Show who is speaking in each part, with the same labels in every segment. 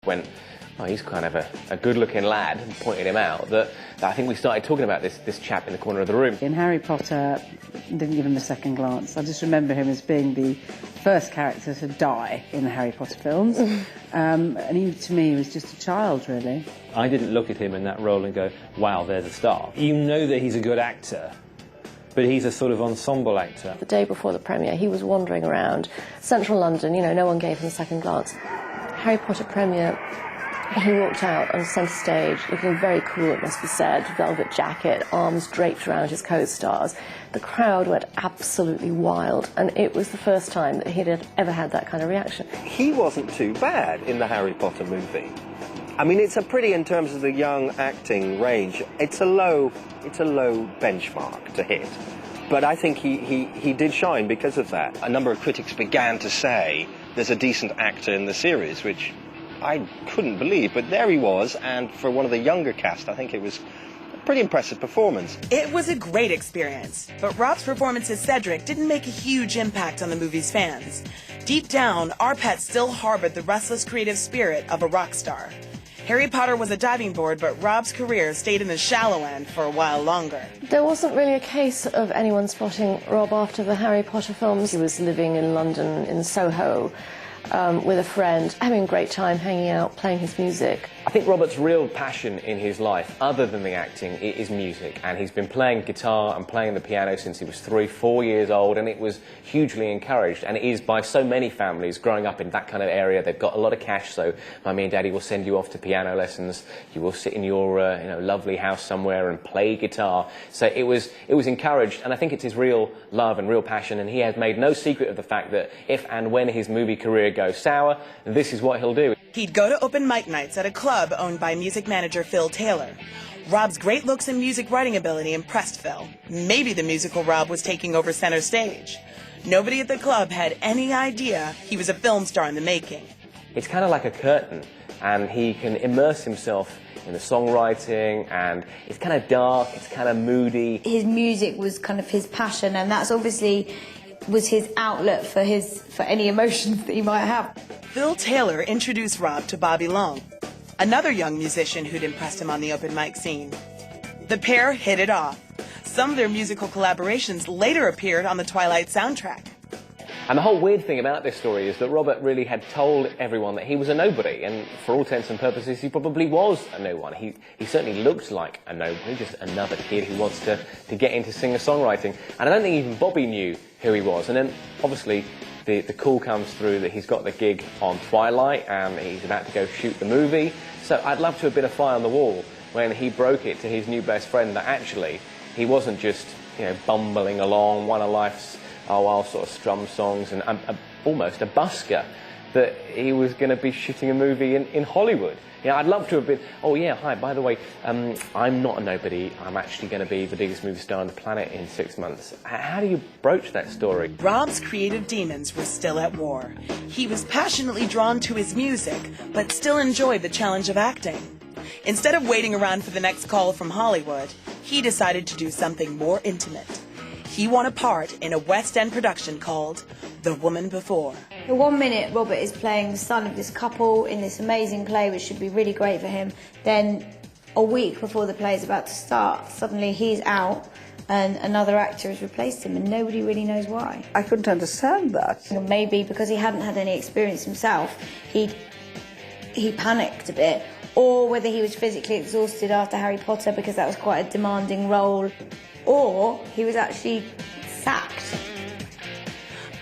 Speaker 1: Went, oh, he's kind of a good-looking lad, and pointed him out, that I think we started talking about this chap in the corner of the room.
Speaker 2: In Harry Potter, didn't give him a second glance. I just remember him as being the first character to die in the Harry Potter films. And he, to me, was just a child, really.
Speaker 3: I didn't look at him in that role and go, wow, there's a star. You know that he's a good actor, but he's a sort of ensemble actor.
Speaker 4: The day before the premiere, he was wandering around central London, you know, no one gave him a second glance. Harry Potter premiere, he walked out on centre stage, looking very cool, it must be said, velvet jacket, arms draped around his co-stars. The crowd went absolutely wild, and it was the first time that he'd ever had that kind of reaction.
Speaker 5: He wasn't too bad in the Harry Potter movie. I mean, it's a pretty, in terms of the young acting range, it's a low benchmark to hit. But I think he did shine because of that. A number of critics began to say there's a decent actor in the series, which I couldn't believe, but there he was, and for one of the younger cast, I think it was a pretty impressive performance.
Speaker 6: It was a great experience, but Rob's performance as Cedric didn't make a huge impact on the movie's fans. Deep down, our pet still harbored the restless creative spirit of a rock star. Harry Potter was a diving board, but Rob's career stayed in the shallow end for a while longer.
Speaker 4: There wasn't really a case of anyone spotting Rob after the Harry Potter films. He was living in London, in Soho, with a friend, having a great time hanging out, playing his music.
Speaker 1: I think Robert's real passion in his life, other than the acting, is music. And he's been playing guitar and playing the piano since he was 3-4 years old, and it was hugely encouraged. And it is by so many families growing up in that kind of area. They've got a lot of cash, so Mummy and Daddy will send you off to piano lessons. You will sit in your lovely house somewhere and play guitar. So it was encouraged, and I think it's his real love and real passion. And he has made no secret of the fact that if and when his movie career goes sour, this is what he'll do.
Speaker 6: He'd go to open mic nights at a club owned by music manager Phil Taylor. Rob's great looks and music writing ability impressed Phil. Maybe the musical Rob was taking over center stage. Nobody at the club had any idea he was a film star in the making.
Speaker 1: It's kind of like a curtain, and he can immerse himself in the songwriting, and it's kind of dark, it's kind of moody.
Speaker 7: His music was kind of his passion, and that's obviously was his outlet for any emotions that he might have.
Speaker 6: Phil Taylor introduced Rob to Bobby Long, another young musician who'd impressed him on the open mic scene. The pair hit it off. Some of their musical collaborations later appeared on the Twilight soundtrack.
Speaker 1: And the whole weird thing about this story is that Robert really had told everyone that he was a nobody, and for all intents and purposes, he probably was a no one. He certainly looked like a nobody, just another kid who wants to get into singer-songwriting. And I don't think even Bobby knew who he was. And then, obviously, the call comes through that he's got the gig on Twilight, and he's about to go shoot the movie. So I'd love to have been a fly on the wall when he broke it to his new best friend that actually he wasn't just, bumbling along, one of life's I'll sort of strum songs and almost a busker, that he was going to be shooting a movie in Hollywood. I'd love to have been, oh yeah, hi, by the way, I'm not a nobody, I'm actually going to be the biggest movie star on the planet in 6 months. How do you broach that story?
Speaker 6: Rob's creative demons were still at war. He was passionately drawn to his music, but still enjoyed the challenge of acting. Instead of waiting around for the next call from Hollywood, he decided to do something more intimate. He won a part in a West End production called The Woman Before.
Speaker 7: The 1 minute Robert is playing the son of this couple in this amazing play, which should be really great for him. Then a week before the play is about to start, suddenly he's out and another actor has replaced him, and nobody really knows why.
Speaker 2: I couldn't understand that.
Speaker 7: Maybe because he hadn't had any experience himself, he panicked a bit, or whether he was physically exhausted after Harry Potter because that was quite a demanding role, or he was actually sacked.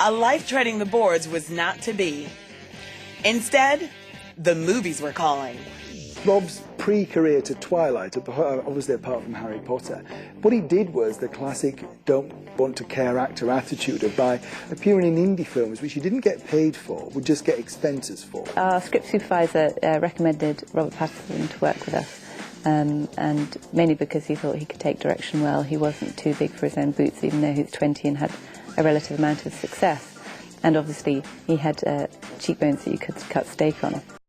Speaker 6: A life treading the boards was not to be. Instead, the movies were calling.
Speaker 8: Rob's pre-career to Twilight, obviously apart from Harry Potter, what he did was the classic don't want to care actor attitude of by appearing in indie films, which he didn't get paid for, would just get expenses for.
Speaker 2: Our script supervisor recommended Robert Pattinson to work with us. And mainly because he thought he could take direction well. He wasn't too big for his own boots, even though he was 20 and had a relative amount of success. And obviously he had cheekbones that you could cut steak on.